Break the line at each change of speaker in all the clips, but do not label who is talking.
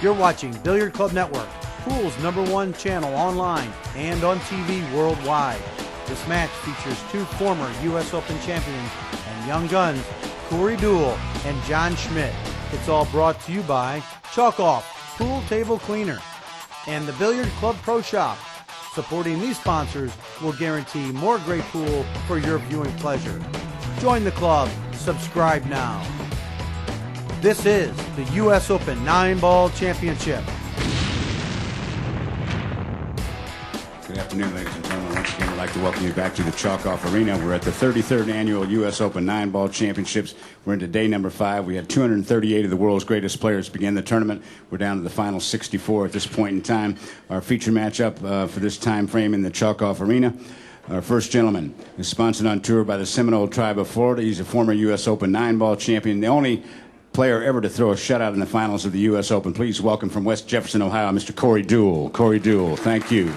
You're watching Billiard Club Network, pool's #1 channel online and on TV worldwide. This match features two former U.S. Open champions and young guns, Corey Deuel and John Schmidt. It's all brought to you by Chalk Off Pool Table Cleaner and the Billiard Club Pro Shop. Supporting these sponsors will guarantee more great pool for your viewing pleasure. Join the club. Subscribe now. This is the U.S. Open 9-Ball Championship.
Good afternoon, ladies and gentlemen. Once again, I'd like to welcome you back to the Chalk Off Arena. We're at the 33rd Annual U.S. Open 9-Ball Championships. We're into day number 5. We had 238 of the world's greatest players begin the tournament. We're down to the final 64 at this point in time. Our feature matchup for this time frame in the Chalk Off Arena. Our first gentleman is sponsored on tour by the Seminole Tribe of Florida. He's a former U.S. Open 9-Ball champion, the only player ever to throw a shutout in the finals of the U.S. Open. Please welcome from West Jefferson, Ohio, Mr. Corey Deuel. Corey Deuel, thank you.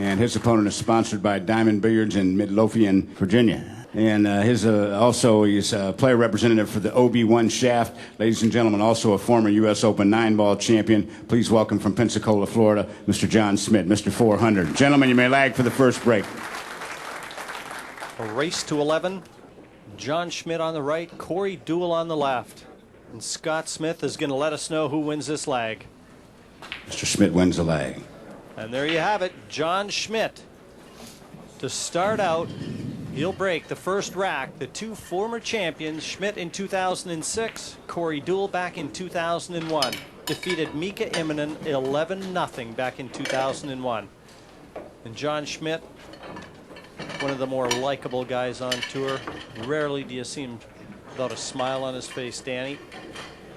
And his opponent is sponsored by Diamond Billiards in Midlothian, Virginia. And he's a player representative for the OB1 Shaft. Ladies and gentlemen, also a former U.S. Open 9-Ball champion. Please welcome from Pensacola, Florida, Mr. John Schmidt, Mr. 400. Gentlemen, you may lag for the first break.
A race to 11. John Schmidt on the right, Corey Deuel on the left. And Scott Smith is going to let us know who wins this lag.
Mr. Schmidt wins the lag.
And there you have it, John Schmidt. To start out, he'll break the first rack. The two former champions, Schmidt in 2006, Corey Deuel back in 2001. Defeated Mika Immonen 11-0 back in 2001. And John Schmidt, one of the more likable guys on tour. Rarely do you see him without a smile on his face, Danny.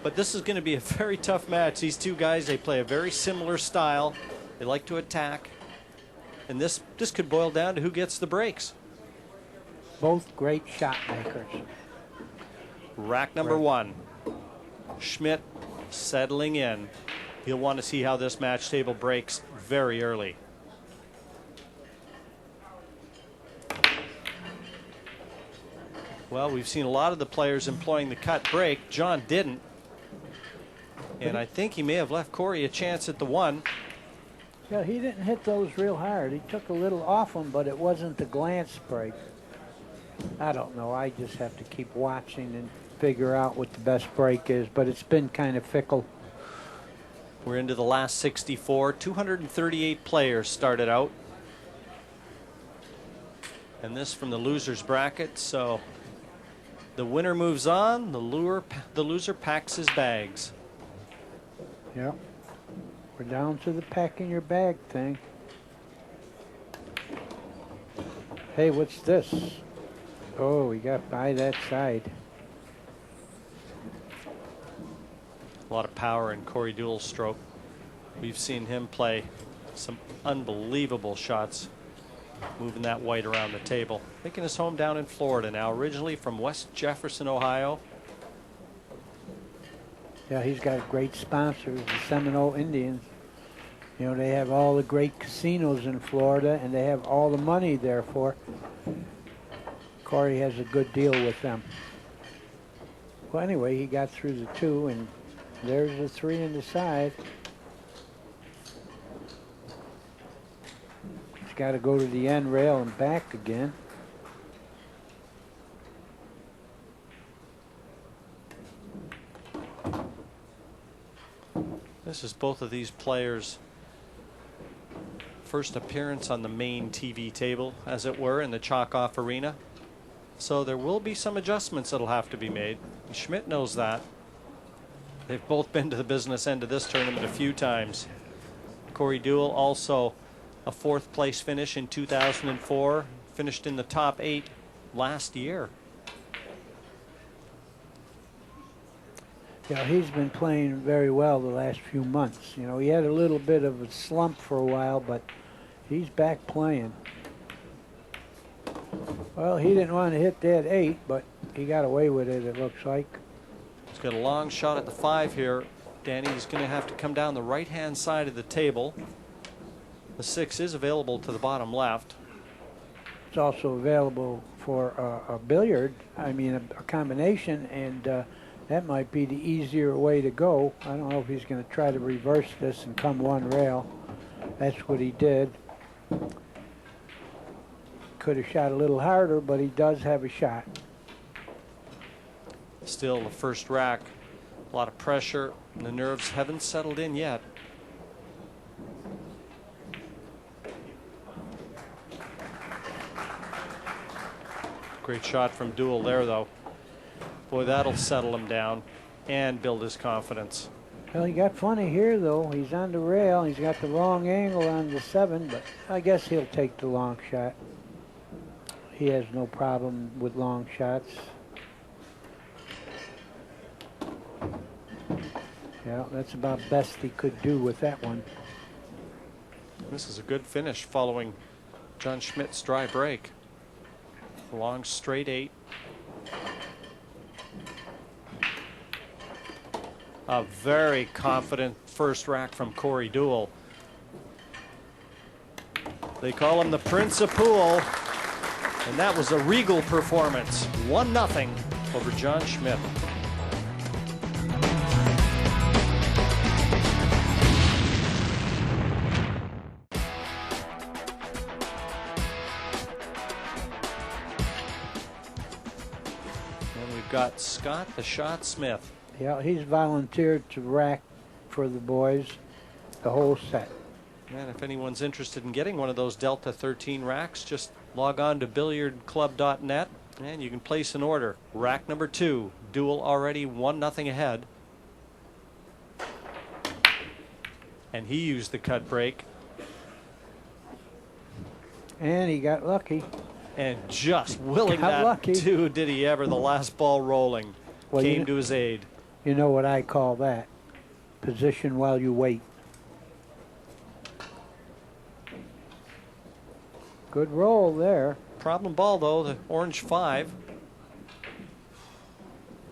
But this is going to be a very tough match. These two guys, they play a very similar style. They like to attack. And this could boil down to who gets the breaks.
Both great shot makers.
Rack number 1. Schmidt settling in. He'll want to see how this match table breaks very early. Well, we've seen a lot of the players employing the cut break. John didn't. And I think he may have left Corey a chance at the 1.
Yeah, he didn't hit those real hard. He took a little off them, but it wasn't the glance break. I don't know. I just have to keep watching and figure out what the best break is, but it's been kind of fickle.
We're into the last 64. 238 players started out. And this from the loser's bracket, so the winner moves on, the loser packs his bags.
Yep. We're down to the packing your bag thing. Hey, what's this? Oh, we got by that side.
A lot of power in Corey Deuel's stroke. We've seen him play some unbelievable shots, moving that white around the table. Making his home down in Florida now, originally from West Jefferson, Ohio.
Yeah, he's got great sponsors, the Seminole Indians. You know, they have all the great casinos in Florida, and they have all the money, therefore. Corey has a good deal with them. Well, anyway, he got through the 2, and there's the 3 in the side. He's got to go to the end rail and back again.
This is both of these players' first appearance on the main TV table, as it were, in the Chalk Off Arena. So there will be some adjustments that'll have to be made. And Schmidt knows that. They've both been to the business end of this tournament a few times. Corey Deuel also a 4th place finish in 2004, finished in the top 8 last year.
Yeah, he's been playing very well the last few months. You know, he had a little bit of a slump for a while, but he's back playing. Well, he didn't want to hit that 8, but he got away with it, it looks like.
He's got a long shot at the 5 here. Danny, he's going to have to come down the right-hand side of the table. The 6 is available to the bottom left.
It's also available for a billiard, I mean a combination, and That might be the easier way to go. I don't know if he's going to try to reverse this and come one rail. That's what he did. Could have shot a little harder, but he does have a shot.
Still the first rack, a lot of pressure, and the nerves haven't settled in yet. Great shot from Deuel there, though. Boy, that'll settle him down and build his confidence.
Well, he got funny here, though. He's on the rail. He's got the wrong angle on the 7, but I guess he'll take the long shot. He has no problem with long shots. Yeah, that's about best he could do with that one.
This is a good finish following John Schmidt's dry break. A long straight 8. A very confident first rack from Corey Deuel. They call him the Prince of Pool, and that was a regal performance. 1-0 over John Schmidt. And we've got Scott the Shot Smith.
Yeah, he's volunteered to rack for the boys the whole set.
And if anyone's interested in getting one of those Delta 13 racks, just log on to billiardclub.net and you can place an order. Rack number 2, Deuel already 1-0 ahead. And he used the cut break.
And he got lucky.
And just willing
Got
that
lucky.
too, did he ever. The last ball rolling
Well,
came to his aid.
You know what I call that? Position while you wait. Good roll there.
Problem ball, though, the orange 5.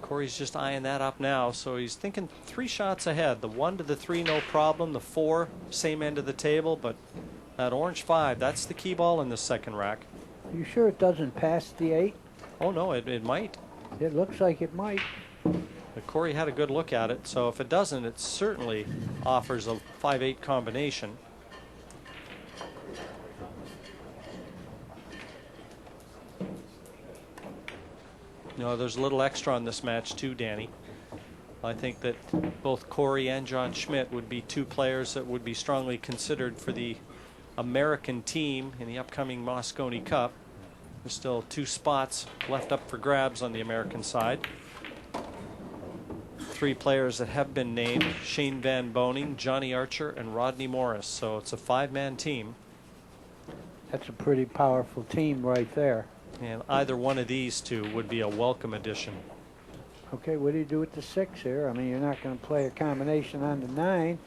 Corey's just eyeing that up now, so he's thinking 3 shots ahead. The 1 to the 3, no problem. The 4, same end of the table, but that orange 5, that's the key ball in the second rack.
Are you sure it doesn't pass the 8?
Oh, no, it might.
It looks like it might.
But Corey had a good look at it, so if it doesn't, it certainly offers a 5-8 combination. You know, there's a little extra on this match too, Danny. I think that both Corey and John Schmidt would be 2 players that would be strongly considered for the American team in the upcoming Moscone Cup. There's still 2 spots left up for grabs on the American side. 3 players that have been named: Shane Van Boning, Johnny Archer, and Rodney Morris. So it's a 5-man team.
That's a pretty powerful team right there.
And either one of these 2 would be a welcome addition.
Okay, what do you do with the 6 here? I mean, you're not going to play a combination on the 9.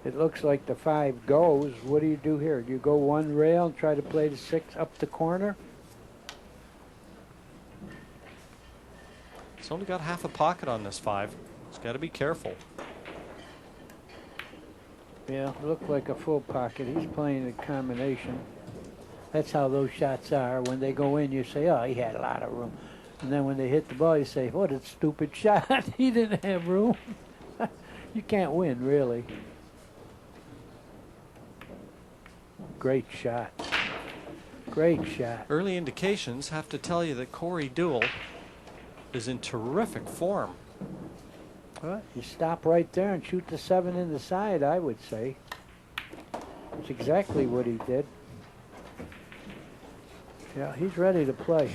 It looks like the 5 goes. What do you do here? Do you go one rail and try to play the 6 up the corner?
It's only got half a pocket on this 5. It's got to be careful.
Yeah, looked like a full pocket. He's playing a combination. That's how those shots are. When they go in, you say, oh, he had a lot of room. And then when they hit the ball, you say, what a stupid shot. He didn't have room. You can't win, really. Great shot. Great shot.
Early indications have to tell you that Corey Deuel is in terrific form.
Well, you stop right there and shoot the 7 in the side, I would say. That's exactly what he did. Yeah, he's ready to play.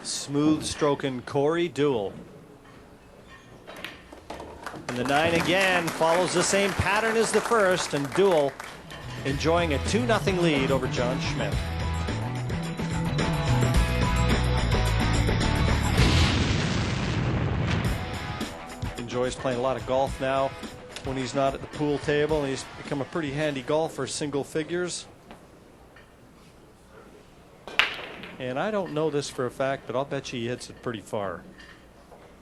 Smooth stroking Corey Deuel. And the 9 again follows the same pattern as the first, and Deuel enjoying a 2-0 lead over John Schmidt. Enjoys playing a lot of golf now when he's not at the pool table. He's become a pretty handy golfer, single figures. And I don't know this for a fact, but I'll bet you he hits it pretty far.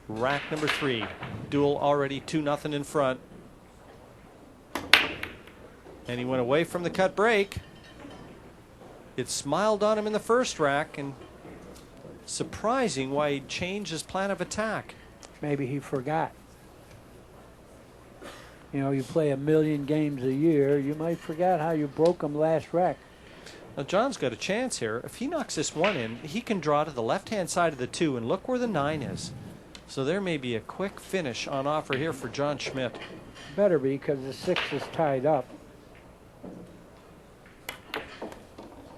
Rack number 3. Deuel already 2-0 in front. And he went away from the cut break. It smiled on him in the first rack, and surprising why he changed his plan of attack.
Maybe he forgot. You know, you play 1,000,000 games a year, you might forget how you broke him last rack.
Now John's got a chance here. If he knocks this one in, he can draw to the left-hand side of the 2, and look where the 9 is. So there may be a quick finish on offer here for John Schmidt.
Better be, because the 6 is tied up.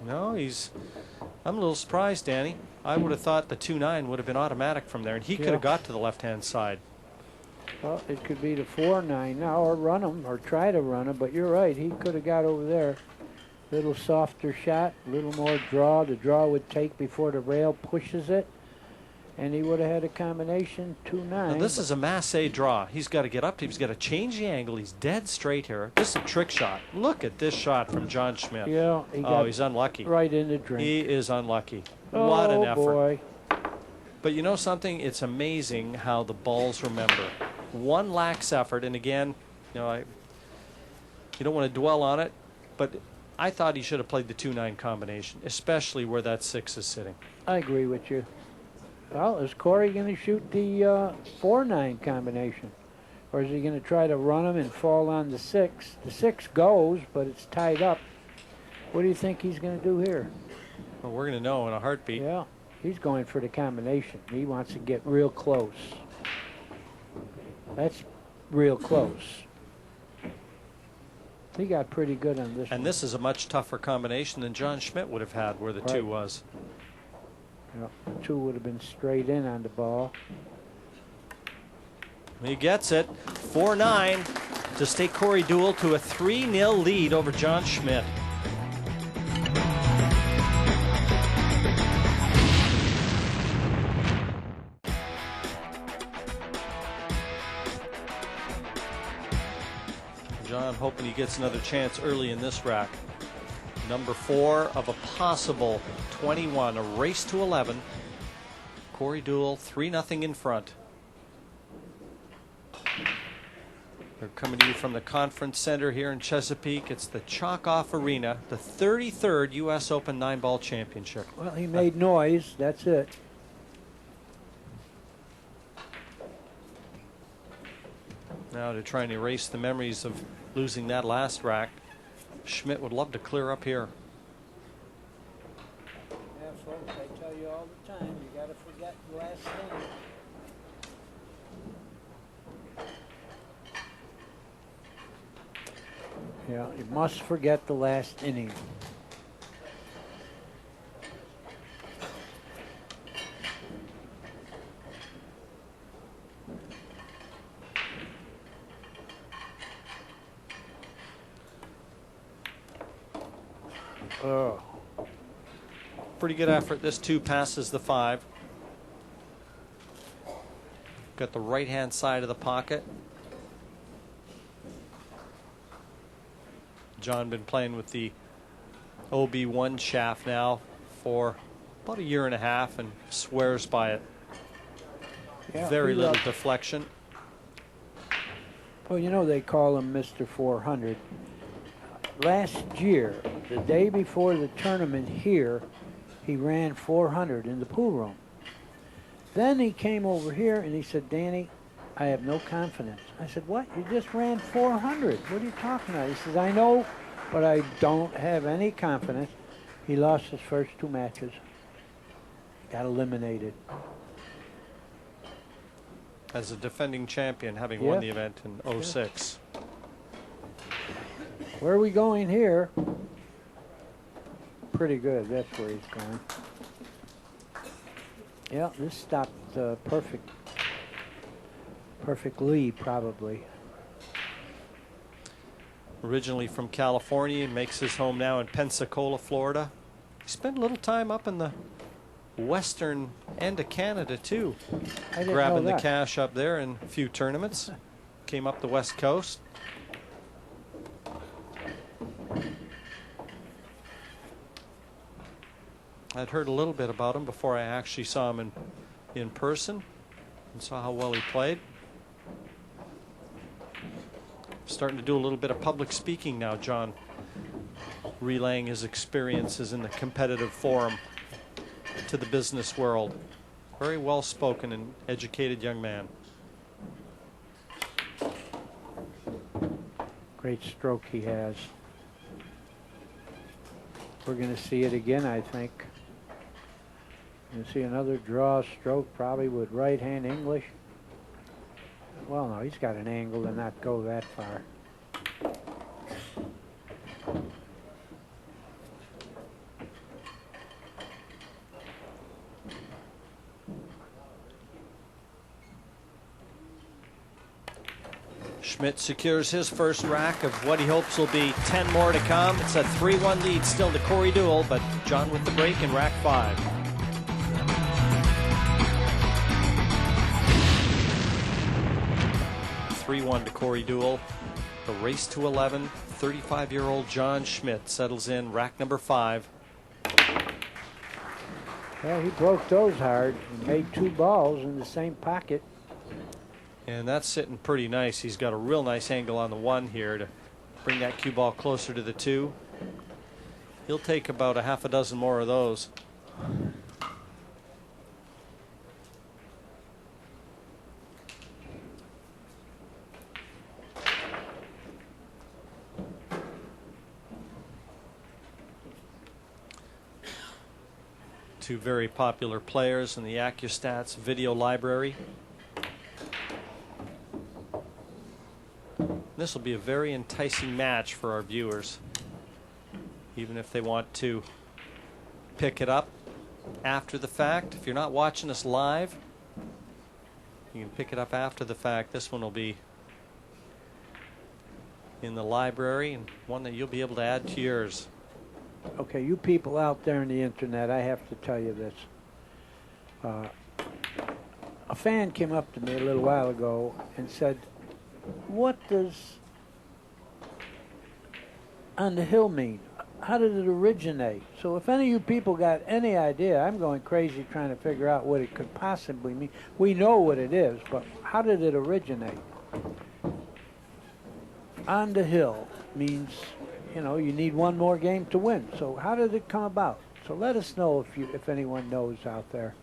No, I'm a little surprised, Danny. I would have thought the 2-9 would have been automatic from there, and he could have got to the left-hand side.
Well, it could be the 4-9 now, or run him, or try to run him, but you're right, he could have got over there. Little softer shot, a little more draw. The draw would take before the rail pushes it, and he would have had a combination 2-9.
Now this is a Massey draw. He's got to get up. He's got to change the angle. He's dead straight here. This is a trick shot. Look at this shot from John Schmidt.
Yeah,
he's unlucky.
Right in the drink.
He is unlucky.
Oh,
what an effort.
Boy.
But you know something? It's amazing how the balls remember. One lax effort, and again, you know, you don't want to dwell on it, but I thought he should have played the 2-9 combination, especially where that 6 is sitting.
I agree with you. Well, is Corey going to shoot the 4-9 combination? Or is he going to try to run him and fall on the 6? The 6 goes, but it's tied up. What do you think he's going to do here?
Well, we're going to know in a heartbeat.
Yeah, he's going for the combination. He wants to get real close. That's real close. He got pretty good on this
And
one.
this is a much tougher combination than John Schmidt would have had where the 2 was.
Yeah, 2 would have been straight in on the ball.
He gets it. 4-9 to stake Corey Deuel to a 3-0 lead over John Schmidt. John hoping he gets another chance early in this rack. Number 4 of a possible 21, a race to 11. Corey Deuel 3-0 in front. They're coming to you from the Conference Center here in Chesapeake. It's the Chalk-Off Arena, the 33rd U.S. Open 9-Ball Championship.
Well, he made noise. That's it.
Now to try and erase the memories of losing that last rack. Schmidt would love to clear up here.
Yeah, folks, I tell you all the time, you got to forget the last thing. Yeah, you must forget the last inning. Oh.
Pretty good effort. This 2 passes the 5. Got the right-hand side of the pocket. John been playing with the OB1 shaft now for about a year and a half and swears by it.
Yeah,
Very little deflection.
Well, you know they call him Mr. 400. Last year, the day before the tournament here, he ran 400 in the pool room. Then he came over here and he said, Danny, I have no confidence. I said, what? You just ran 400. What are you talking about? He says, I know, but I don't have any confidence. He lost his first 2 matches. Got eliminated.
As a defending champion, having won the event in 06.
Where are we going here? Pretty good. That's where he's going. Yeah, this stopped perfectly, probably.
Originally from California, makes his home now in Pensacola, Florida. He spent a little time up in the western end of Canada, too. Grabbing the cash up there in a few tournaments. Came up the West Coast. I'd heard a little bit about him before I actually saw him in person and saw how well he played. starting to do a little bit of public speaking now, John, relaying his experiences in the competitive forum to the business world. Very well spoken and educated young man.
Great stroke he has. We're going to see it again, I think. You'll see another draw stroke, probably with right-hand English. Well, no, he's got an angle to not go that far.
Schmidt secures his first rack of what he hopes will be 10 more to come. It's a 3-1 lead still to Corey Deuel, but John with the break in rack 5. (3-1) to Corey Deuel. The race to 11. 35-year-old John Schmidt settles in rack number 5.
Yeah, he broke those hard and made 2 balls in the same pocket.
And that's sitting pretty nice. He's got a real nice angle on the 1 here to bring that cue ball closer to the 2. He'll take about a half a dozen more of those. Two very popular players in the AccuStats video library. This will be a very enticing match for our viewers, even if they want to pick it up after the fact. If you're not watching us live, you can pick it up after the fact. This one will be in the library and one that you'll be able to add to yours.
Okay, you people out there on the internet, I have to tell you this. A fan came up to me a little while ago and said, "What does on the hill mean? How did it originate?" So if any of you people got any idea, I'm going crazy trying to figure out what it could possibly mean. We know what it is, but how did it originate? On the hill means, you know, you need one more game to win. So how did it come about? So let us know if anyone knows out there.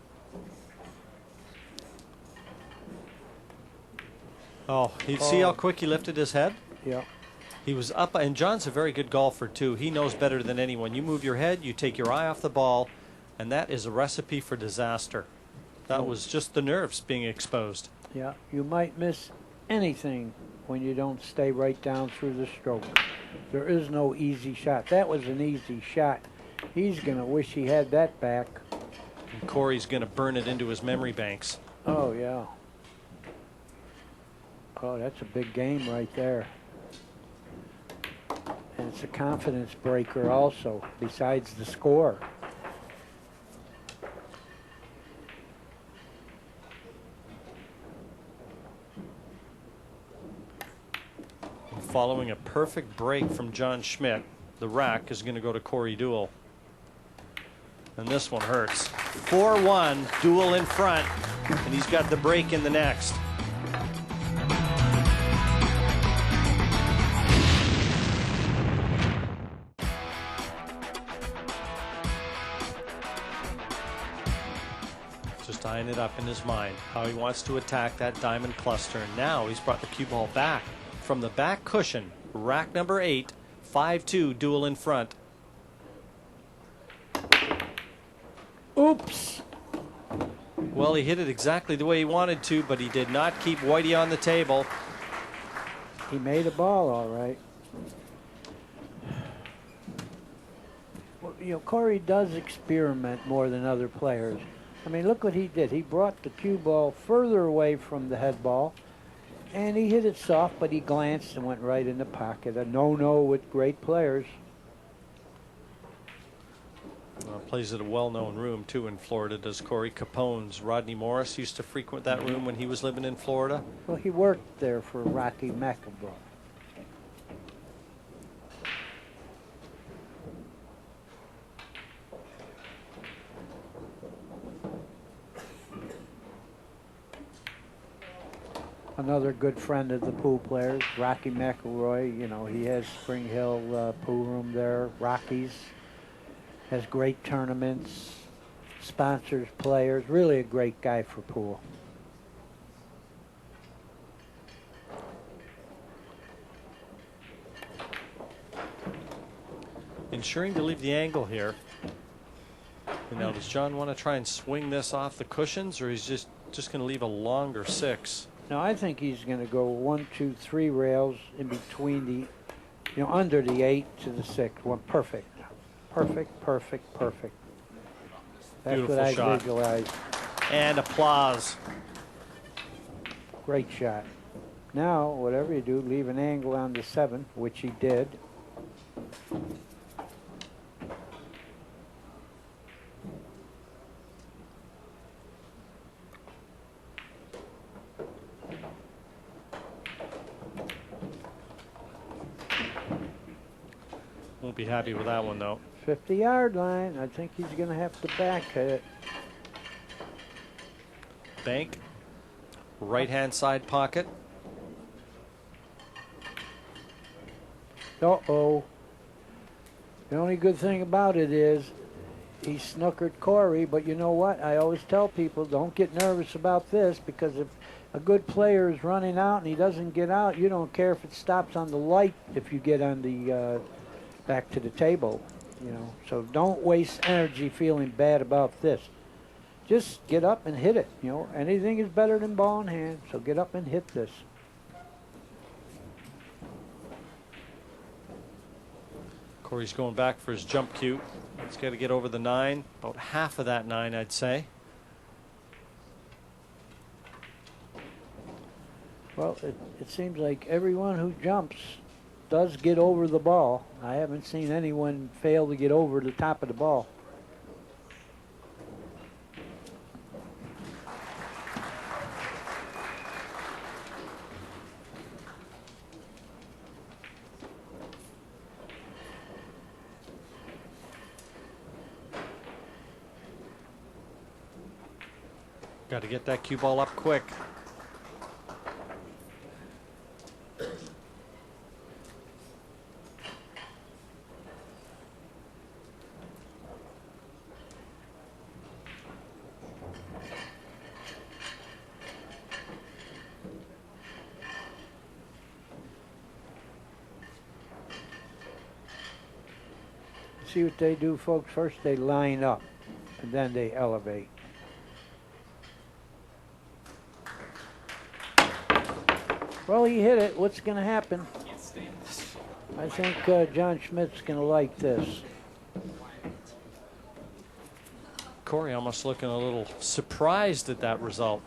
Oh, you see how quick he lifted his head?
Yeah.
He was up, and John's a very good golfer too. He knows better than anyone. You move your head, you take your eye off the ball, and that is a recipe for disaster. That was just the nerves being exposed.
Yeah, you might miss anything when you don't stay right down through the stroke. There is no easy shot. That was an easy shot. He's going to wish he had that back.
And Corey's going to burn it into his memory banks.
Oh, yeah. Oh, that's a big game right there. And it's a confidence breaker also, besides the score.
Following a perfect break from John Schmidt, the rack is going to go to Corey Deuel. And this one hurts. 4-1, Deuel in front, and he's got the break in the next. Just eyeing it up in his mind, how he wants to attack that diamond cluster. And now he's brought the cue ball back from the back cushion. Rack number 8, 5-2, Deuel in front.
Oops.
Well, he hit it exactly the way he wanted to, but he did not keep Whitey on the table.
He made a ball, all right. Well, you know, Corey does experiment more than other players. I mean, look what he did. He brought the cue ball further away from the head ball, and he hit it soft, but he glanced and went right in the pocket. A no-no with great players.
Plays at a well-known room, too, in Florida, does Corey. Capone's Rodney Morris used to frequent that room when he was living in Florida.
Well, he worked there for Rocky McIlroy. Another good friend of the pool players, Rocky McIlroy. You know, he has Spring Hill pool room there. Rockies has great tournaments, sponsors players. Really a great guy for pool.
Ensuring to leave the angle here. And now, does John want to try and swing this off the cushions, or he's just going to leave a longer 6?
No, I think he's going to go 1, 2, 3 rails in between the, you know, under the 8 to the 6. One perfect, perfect, perfect, perfect. That's
Beautiful
what I
shot.
visualized.
And applause.
Great shot. Now, whatever you do, leave an angle on the 7, which he did.
Won't be happy with that one, though.
50-yard line. I think he's going to have to back it.
Bank. Right-hand side pocket.
Uh-oh. The only good thing about it is he snookered Corey, but you know what? I always tell people, don't get nervous about this, because if a good player is running out and he doesn't get out, you don't care if it stops on the light if you get on the back to the table, you know. So don't waste energy feeling bad about this. Just get up and hit it, you know. Anything is better than ball in hand, so get up and hit this.
Corey's going back for his jump cue. He's got to get over the 9, about half of that 9, I'd say.
Well, it seems like everyone who jumps does get over the ball. I haven't seen anyone fail to get over the top of the ball.
Got to get that cue ball up quick.
See what they do, folks. First they line up, and then they elevate. Well, he hit it. What's going to happen? I think John Schmidt's going to like this.
Corey almost looking a little surprised at that result.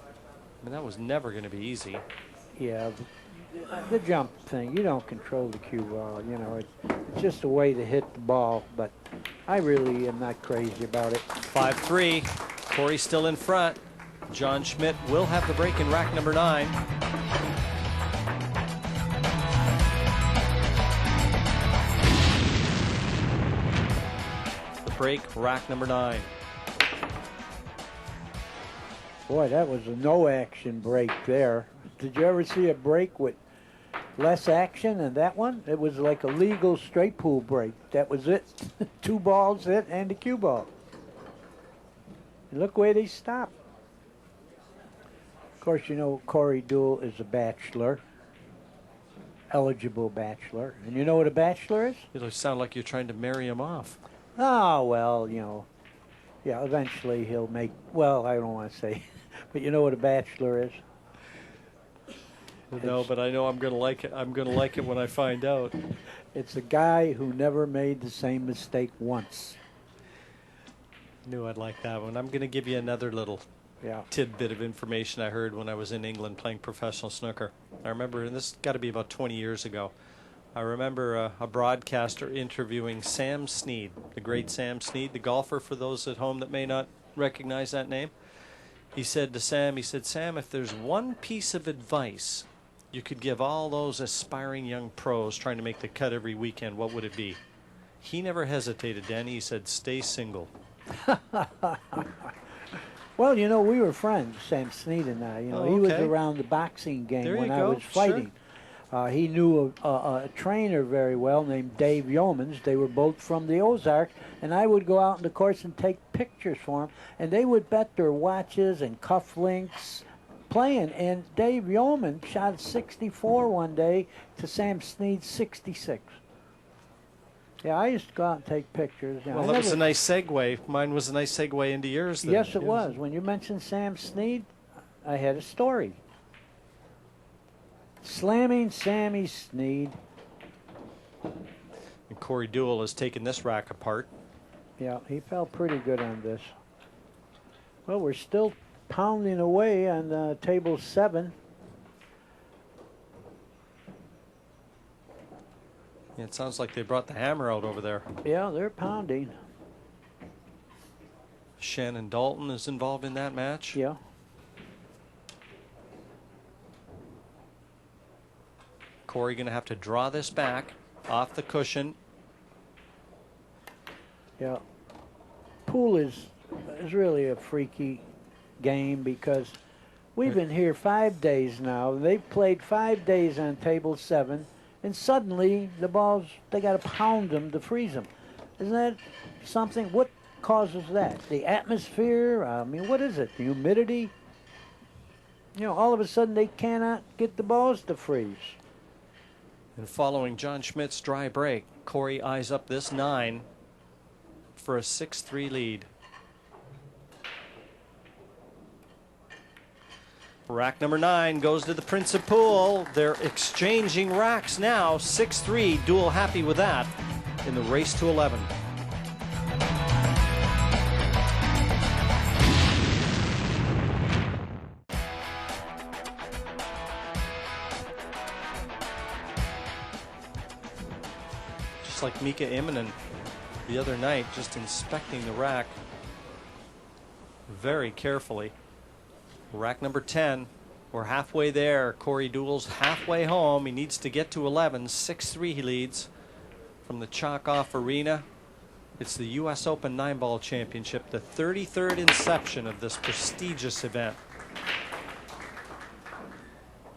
I mean, that was never going to be easy.
Yeah, the jump thing, you don't control the cue ball. You know, it's just a way to hit the ball, but I really am not crazy about it.
5-3. Corey still in front. John Schmidt will have the break in rack number 9. The break, rack number 9.
Boy, that was a no-action break there. Did you ever see a break with less action than that one? It was like a legal straight pool break. That was it. 2 balls hit and the cue ball. And look where they stopped. Of course, you know Corey Deuel is a bachelor, eligible bachelor. And you know what a bachelor is?
It'll sound like you're trying to marry him off.
Oh, well, you know, yeah, eventually he'll make, well, I don't want to say, but you know what a bachelor is?
No, but I know I'm going to like it. I'm going to like it when I find out.
It's a guy who never made the same mistake once.
Knew I'd like that one. I'm going to give you another little tidbit of information I heard when I was in England playing professional snooker. I remember, and this has got to be about 20 years ago, I remember a broadcaster interviewing Sam Snead, the great Sam Snead, the golfer, for those at home that may not recognize that name. He said to Sam, he said, Sam, if there's one piece of advice you could give all those aspiring young pros trying to make the cut every weekend, what would it be? He never hesitated, Danny. He said, stay single.
Well, you know, we were friends, Sam Snead and I. You know, he was around the boxing game
There
when
you
I
go.
was fighting. He knew a trainer very well named Dave Yeomans. They were both from the Ozarks, and I would go out in the course and take pictures for them, and they would bet their watches and cufflinks playing. And Dave Yeoman shot 64 one day to Sam Snead's 66. Yeah, I used to go out and take pictures. You know,
Well, that was a nice segue. Mine was a nice segue into yours then.
Yes, it was. When you mentioned Sam Snead, I had a story. Slamming Sammy Snead.
And Corey Deuel has taken this rack apart.
Yeah, he felt pretty good on this. Well, we're still pounding away on table 7.
Yeah, it sounds like they brought the hammer out over there.
Yeah, they're pounding.
Shannon Dalton is involved in that match.
Yeah.
Corey going to have to draw this back off the cushion.
Yeah. Pool is really a freaky game because we've been here 5 days now. They've played 5 days on table 7, and suddenly the balls, they got to pound them to freeze them. Isn't that something? What causes that? The atmosphere? I mean, what is it? The humidity? You know, all of a sudden they cannot get the balls to freeze.
And following John Schmidt's dry break, Corey eyes up this 9 for a 6-3 lead. Rack number 9 goes to the Prince of Pool. They're exchanging racks now. 6-3. Deuel happy with that in the race to 11. Just like Mika Immonen the other night, just inspecting the rack very carefully. Rack number 10. We're halfway there. Corey Deuel's halfway home. He needs to get to 11. 6-3 he leads from the Chalk-Off Arena. It's the U.S. Open 9-Ball Championship, the 33rd inception of this prestigious event.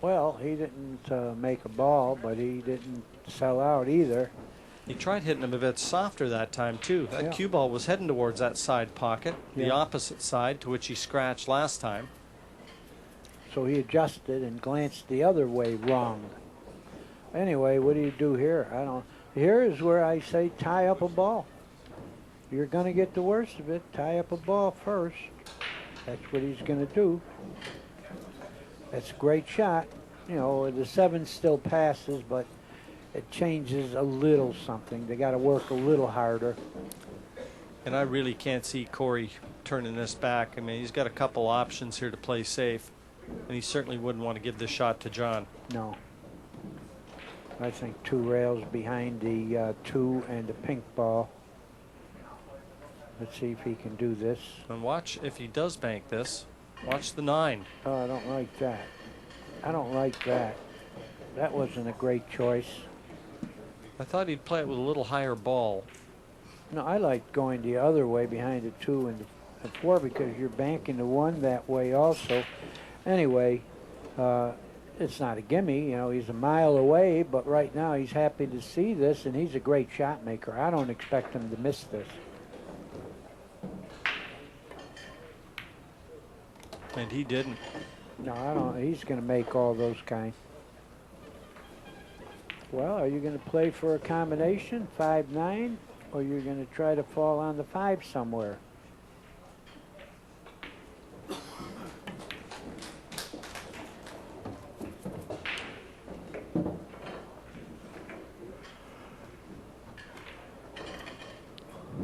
Well, he didn't make a ball, but he didn't sell out either.
He tried hitting him a bit softer that time, too. That cue ball was heading towards that side pocket, the opposite side to which he scratched last time.
So he adjusted and glanced the other way wrong. Anyway, what do you do here? I don't. Here is where I say tie up a ball. You're going to get the worst of it. Tie up a ball first. That's what he's going to do. That's a great shot. You know, the 7 still passes, but it changes a little something. They got to work a little harder.
And I really can't see Corey turning this back. I mean, he's got a couple options here to play safe. And he certainly wouldn't want to give this shot to John.
No. I think 2 rails behind the 2 and the pink ball. Let's see if he can do this.
And watch if he does bank this. Watch the 9.
Oh, I don't like that. I don't like that. That wasn't a great choice.
I thought he'd play it with a little higher ball.
No, I like going the other way behind the 2 and the 4 because you're banking the 1 that way also. Anyway, it's not a gimme. You know, he's a mile away, but right now he's happy to see this, and he's a great shot maker. I don't expect him to miss this.
And he didn't.
No, I don't. He's going to make all those kind. Well, are you going to play for a combination, 5-9, or you're going to try to fall on the 5 somewhere?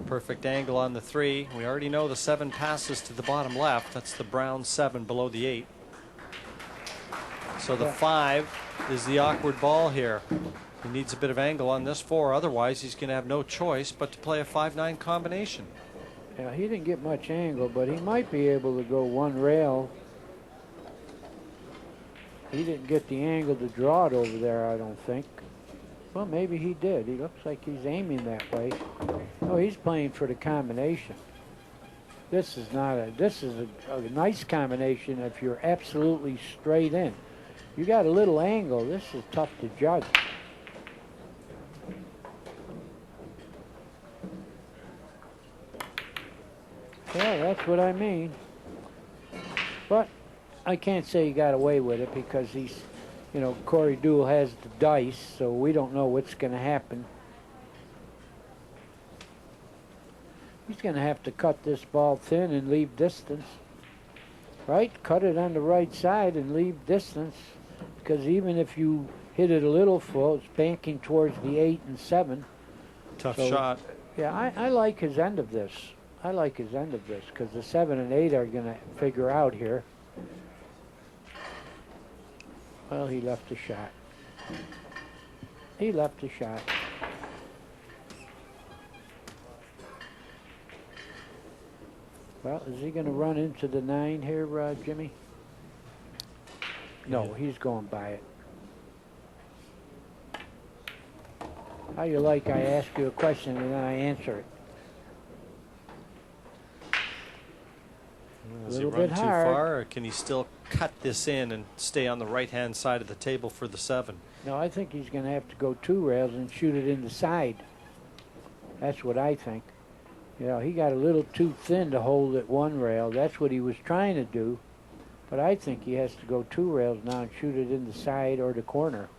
Perfect angle on the 3. We already know the 7 passes to the bottom left. That's the brown 7 below the 8. So the 5 is the awkward ball here. He needs a bit of angle on this 4. Otherwise, he's going to have no choice but to play a 5-9 combination.
Yeah, he didn't get much angle, but he might be able to go 1 rail. He didn't get the angle to draw it over there, I don't think. Well, maybe he did. He looks like he's aiming that way. Oh, he's playing for the combination. This is not a. This is a nice combination if you're absolutely straight in. You got a little angle. This is tough to judge. Yeah, that's what I mean. But I can't say he got away with it because he's, you know, Corey Deuel has the dice, so we don't know what's going to happen. He's going to have to cut this ball thin and leave distance. Right? Cut it on the right side and leave distance. Because even if you hit it a little full, it's banking towards the 8 and 7.
Tough shot.
Yeah, I like his end of this. I like his end of this because the 7 and 8 are going to figure out here. Well, he left a shot. He left a shot. Well, is he going to run into the 9 here, Jimmy? No, he's going by it. How you like I ask you a question and then I answer it?
Does he run too far, or can he still cut this in and stay on the right-hand side of the table for the 7?
No, I think he's going to have to go 2 rails and shoot it in the side. That's what I think. You know, he got a little too thin to hold at 1 rail. That's what he was trying to do. But I think he has to go 2 rails now and shoot it in the side or the corner.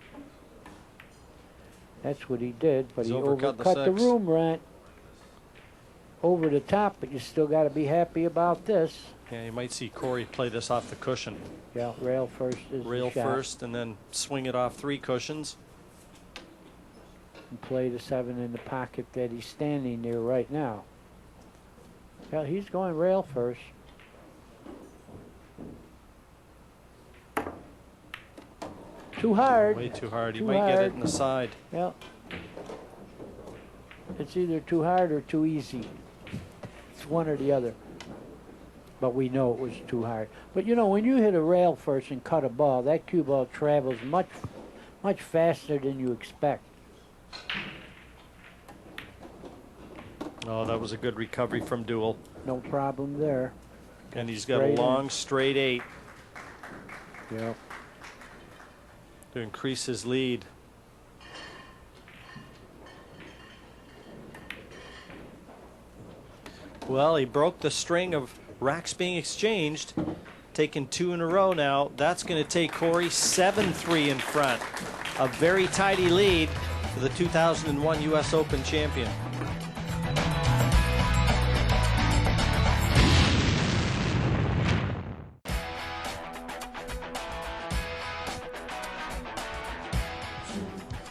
That's what he did, but he overcut the room right over the top, but you still got to be happy about this.
Yeah, you might see Corey play this off the cushion.
Yeah, rail first is
rail
the shot.
First, and then swing it off 3 cushions.
And play the 7 in the pocket that he's standing near right now. Yeah, he's going rail first. Too hard.
Way too hard. He might get it in the side.
Yeah. It's either too hard or too easy. It's one or the other. But we know it was too hard. But you know, when you hit a rail first and cut a ball, that cue ball travels much faster than you expect.
Oh, that was a good recovery from Deuel.
No problem there.
And he's got a long straight 8.
Yeah.
To increase his lead. Well, he broke the string of racks being exchanged, taking 2 in a row now. That's going to take Corey 7-3 in front. A very tidy lead for the 2001 U.S. Open champion.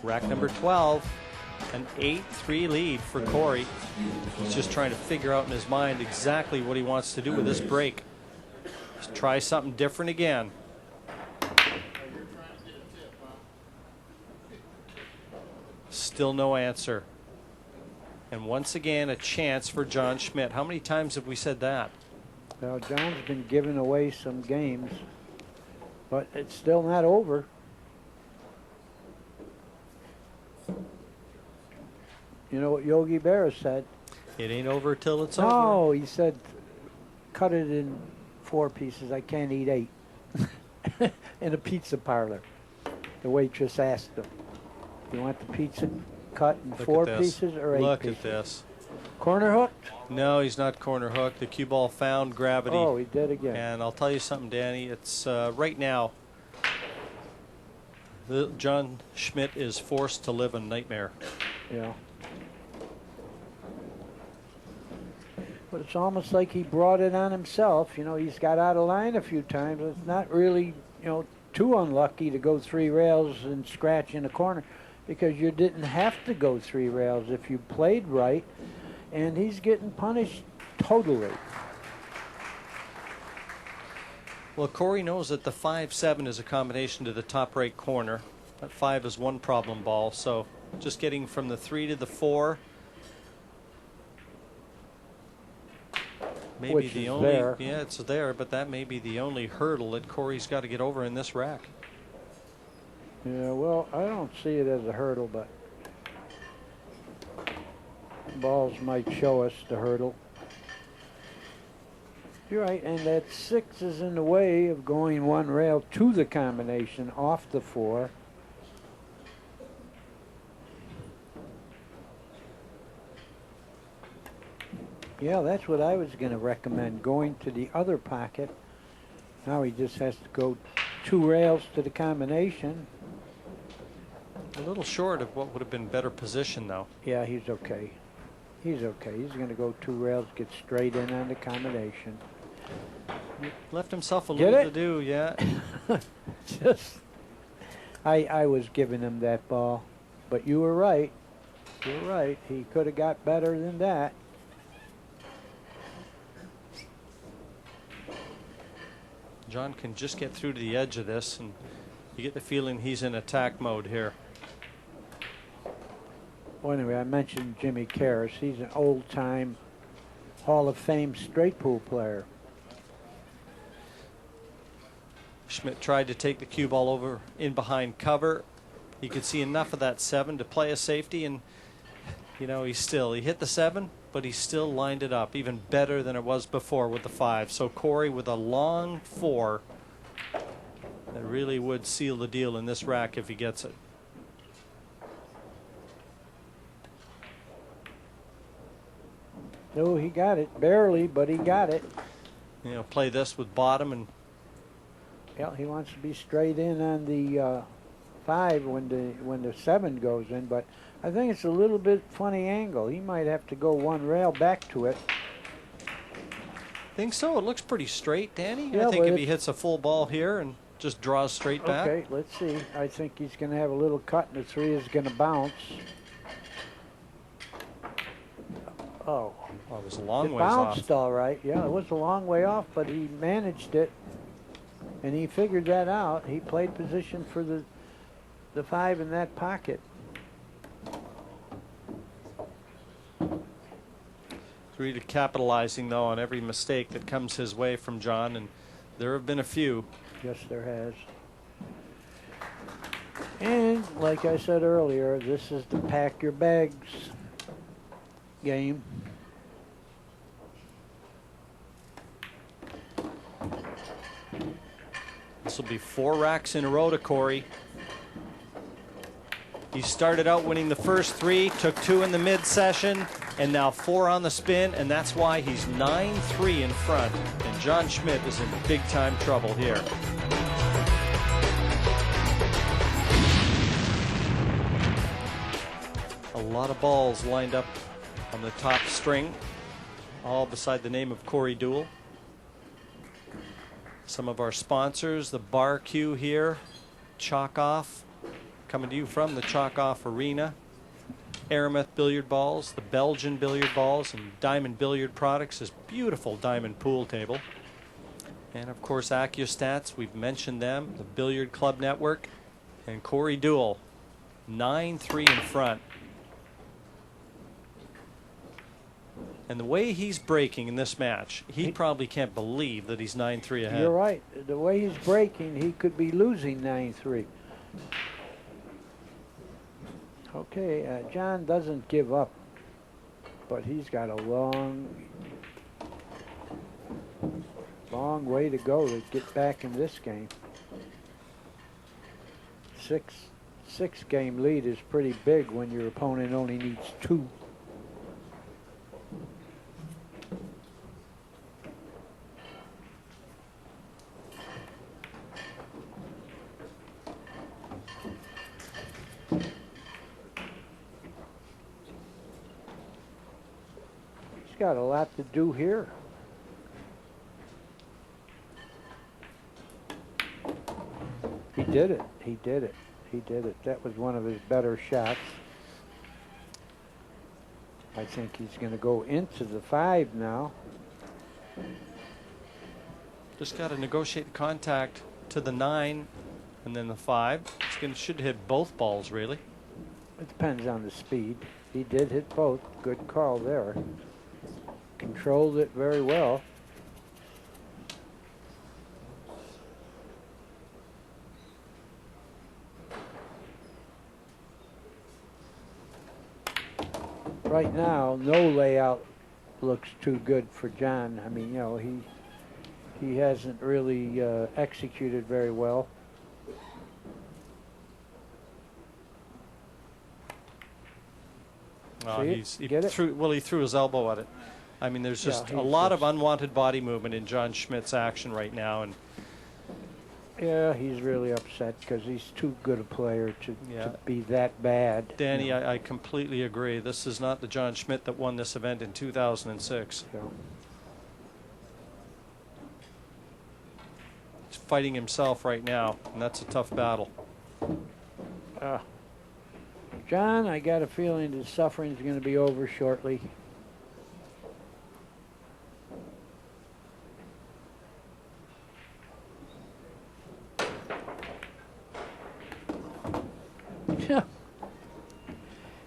Rack number 12, an 8-3 lead for Corey. He's just trying to figure out in his mind exactly what he wants to do with this break. Just try something different again. Still no answer. And once again, a chance for John Schmidt. How many times have we said that?
Well, John's been giving away some games, but it's still not over. You know what Yogi Berra said?
It ain't over till it's over.
No, he said, cut it in 4 pieces. I can't eat 8. In a pizza parlor. The waitress asked him, you want the pizza cut in 4 pieces or 8
Look
pieces?
at this.
Corner hooked?
No, he's not corner hooked. The cue ball found gravity.
Oh, he did again.
And I'll tell you something, Danny. It's right now, John Schmidt is forced to live a nightmare.
Yeah. But it's almost like he brought it on himself. You know, he's got out of line a few times. It's not really, you know, too unlucky to go 3 rails and scratch in a corner because you didn't have to go 3 rails if you played right. And he's getting punished totally.
Well, Corey knows that the 5-7 is a combination to the top right corner. That 5 is one problem ball, so just getting from the 3 to the 4. Maybe
Which
the
is
only,
there.
yeah, it's there, but that may be the only hurdle that Corey's got to get over in this rack.
Yeah, well, I don't see it as a hurdle, but balls might show us the hurdle. You're right, and that 6 is in the way of going one rail to the combination off the 4. Yeah, that's what I was going to recommend, going to the other pocket. Now he just has to go 2 rails to the combination.
A little short of what would have been better position, though.
Yeah, he's okay. He's okay. He's going to go 2 rails, get straight in on the combination.
Left himself a
Get
little
it?
to do, yeah.
Just, I was giving him that ball, but you were right. You're right. He could have got better than that.
John can just get through to the edge of this, and you get the feeling he's in attack mode here.
Well, anyway, I mentioned Jimmy Karras. He's an old-time Hall of Fame straight pool player.
Schmidt tried to take the cue ball over in behind cover. He could see enough of that 7 to play a safety, and you know, he hit the 7, but he still lined it up even better than it was before with the 5. So Corey with a long 4 that really would seal the deal in this rack if he gets it.
No, he got it. Barely, but he got it.
You know, play this with bottom, and
Yeah, he wants to be straight in on the 5 when the 7 goes in, but I think it's a little bit funny angle. He might have to go 1 rail back to it.
think so. It looks pretty straight, Danny.
Yeah,
I think
but
if he hits a full ball here and just draws straight back.
Okay, let's see. I think he's going to have a little cut, and the 3 is going to bounce. Oh.
Well, it was a long
It
ways off.
bounced all right. Yeah, it was a long way off, but he managed it, and he figured that out. He played position for the 5 in that pocket.
Really capitalizing, though, on every mistake that comes his way from John, and there have been a few.
Yes, there has. And like I said earlier, this is the pack your bags game.
This will be 4 racks in a row to Corey. He started out winning the first 3, took 2 in the mid-session, and now 4 on the spin, and that's why he's 9-3 in front. And John Schmidt is in big-time trouble here. A lot of balls lined up on the top string, all beside the name of Corey Deuel. Some of our sponsors, the bar queue here, Chalk Off, coming to you from the Chalk Off Arena. Aramith billiard balls, the Belgian billiard balls, and Diamond Billiard Products, this beautiful diamond pool table. And of course Accustats, we've mentioned them, the Billiard Club Network, and Corey Deuel, 9-3 in front. And the way he's breaking in this match, he probably can't believe that he's 9-3 ahead.
You're right. The way he's breaking, he could be losing 9-3. Okay, John doesn't give up, but he's got a long way to go to get back in this game. Six game lead is pretty big when your opponent only needs 2. Got a lot to do here. He did it. He did it. He did it. That was one of his better shots. I think he's going to go into the 5 now.
Just got to negotiate the contact to the 9 and then the 5. Should hit both balls, really.
It depends on the speed. He did hit both. Good call there. Controlled it very well. Right now, no layout looks too good for John. I mean, you know, he hasn't really executed very well.
He threw his elbow at it. I mean, there's just a lot of unwanted body movement in John Schmidt's action right now, and
yeah, he's really upset because he's too good a player to be that bad.
Danny, you know. I completely agree. This is not the John Schmidt that won this event in 2006.
Yeah.
He's fighting himself right now, and that's a tough battle.
John, I got a feeling the suffering's going to be over shortly.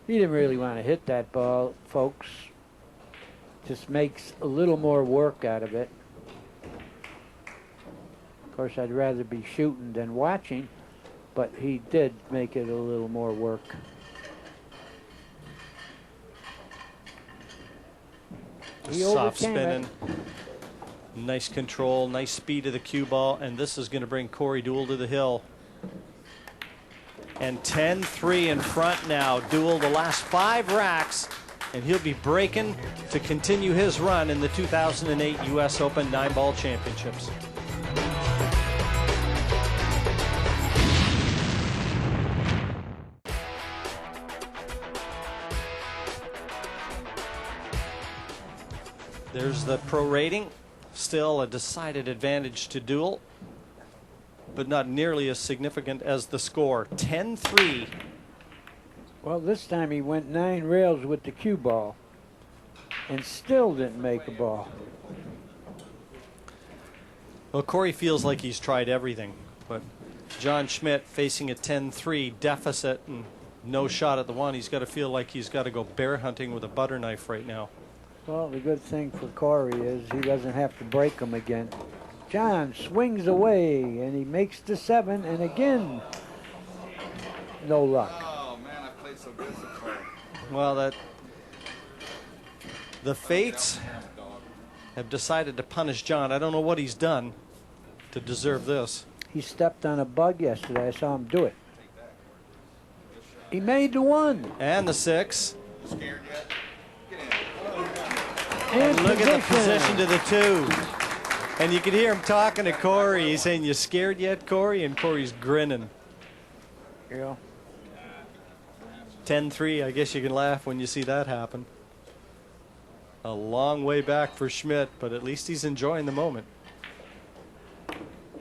He didn't really want to hit that ball, folks. Just makes a little more work out of it. Of course, I'd rather be shooting than watching, but he did make it a little more work.
Soft spinning. Nice control, nice speed of the cue ball, and this is going to bring Corey Deuel to the hill. And 10-3 in front now. Deuel the last 5 racks, and he'll be breaking to continue his run in the 2008 U.S. Open 9-ball championships. There's the pro rating. Still a decided advantage to Deuel, but not nearly as significant as the score. 10-3.
Well, this time he went 9 rails with the cue ball and still didn't make a ball.
Well, Corey feels like he's tried everything, but John Schmidt facing a 10-3 deficit and no shot at the one. He's got to feel like he's got to go bear hunting with a butter knife right now.
Well, the good thing for Corey is he doesn't have to break them again. John swings away, and he makes the 7, and again, no luck.
Oh, man, I played so good so far.
Well, the fates have decided to punish John. I don't know what he's done to deserve this.
He stepped on a bug yesterday. I saw him do it. He made the 1.
And the 6.
Scared yet? Get in.
And look at the position to the 2. And you can hear him talking to Corey. He's saying, "You scared yet, Corey?" And Corey's grinning.
Yeah.
10-3. I guess you can laugh when you see that happen. A long way back for Schmidt, but at least he's enjoying the moment.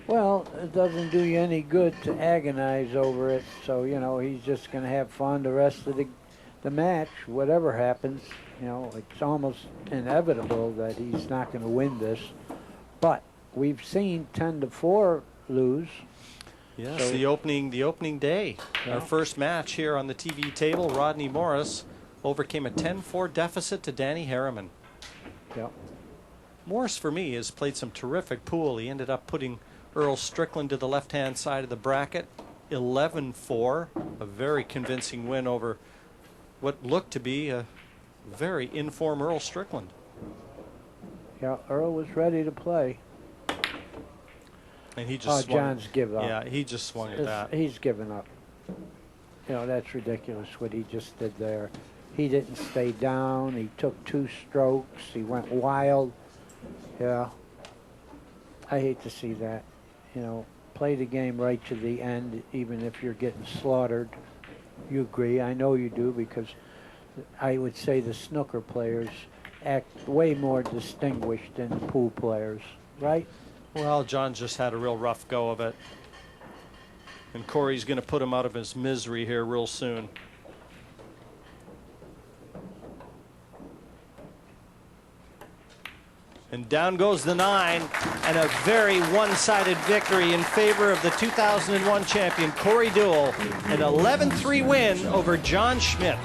Well, it doesn't do you any good to agonize over it. So, you know, he's just going to have fun the rest of the match, whatever happens. You know, it's almost inevitable that he's not going to win this. But we've seen 10-4 lose.
Yes,
so
the opening day.
Yeah.
Our first match here on the TV table, Rodney Morris overcame a 10-4 deficit to Danny Harriman.
Yeah.
Morris, for me, has played some terrific pool. He ended up putting Earl Strickland to the left-hand side of the bracket. 11-4, a very convincing win over what looked to be a very in-form Earl Strickland.
Yeah, Earl was ready to play.
And he just swung.
John's given up.
Yeah, he just swung at that.
He's given up. You know, that's ridiculous what he just did there. He didn't stay down. He took 2 strokes. He went wild. Yeah. I hate to see that. You know, play the game right to the end, even if you're getting slaughtered. You agree? I know you do, because I would say the snooker players act way more distinguished than the pool players, right?
Well, John just had a real rough go of it. And Corey's going to put him out of his misery here real soon. And down goes the 9, and a very one-sided victory in favor of the 2001 champion, Corey Deuel. An 11-3 win over John Schmidt.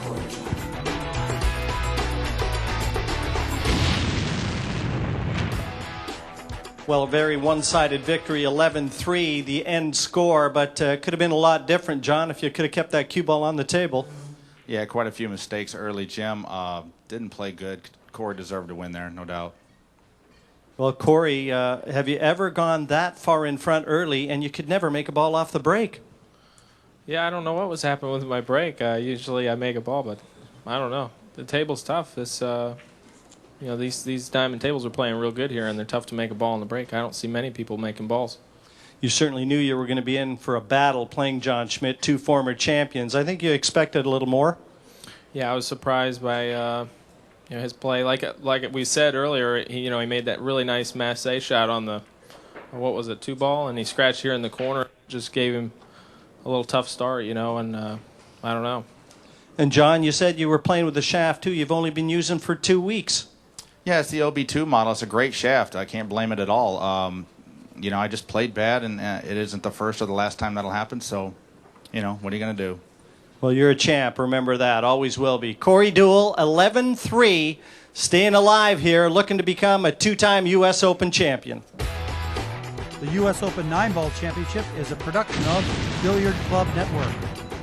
Well, a very one-sided victory, 11-3, the end score, but could have been a lot different, John, if you could have kept that cue ball on the table.
Yeah, quite a few mistakes early, Jim. Didn't play good. Corey deserved to win there, no doubt.
Well, Corey, have you ever gone that far in front early and you could never make a ball off the break?
Yeah, I don't know what was happening with my break. Usually I make a ball, but I don't know. The table's tough. This, these diamond tables are playing real good here, and they're tough to make a ball on the break. I don't see many people making balls.
You certainly knew you were going to be in for a battle playing John Schmidt, 2 former champions. I think you expected a little more.
Yeah, I was surprised by his play. Like we said earlier, he made that really nice masse shot on the, what was it, 2-ball, and he scratched here in the corner. Just gave him a little tough start, and I don't know.
And John, you said you were playing with the shaft too. You've only been using for 2 weeks.
Yeah, it's the OB2 model. It's a great shaft. I can't blame it at all. I just played bad, and it isn't the first or the last time that'll happen. So, what are you going to do?
Well, you're a champ. Remember that. Always will be. Corey Deuel, 11-3, staying alive here, looking to become a 2-time U.S. Open champion.
The U.S. Open 9-Ball Championship is a production of Billiard Club Network.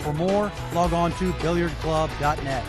For more, log on to billiardclub.net.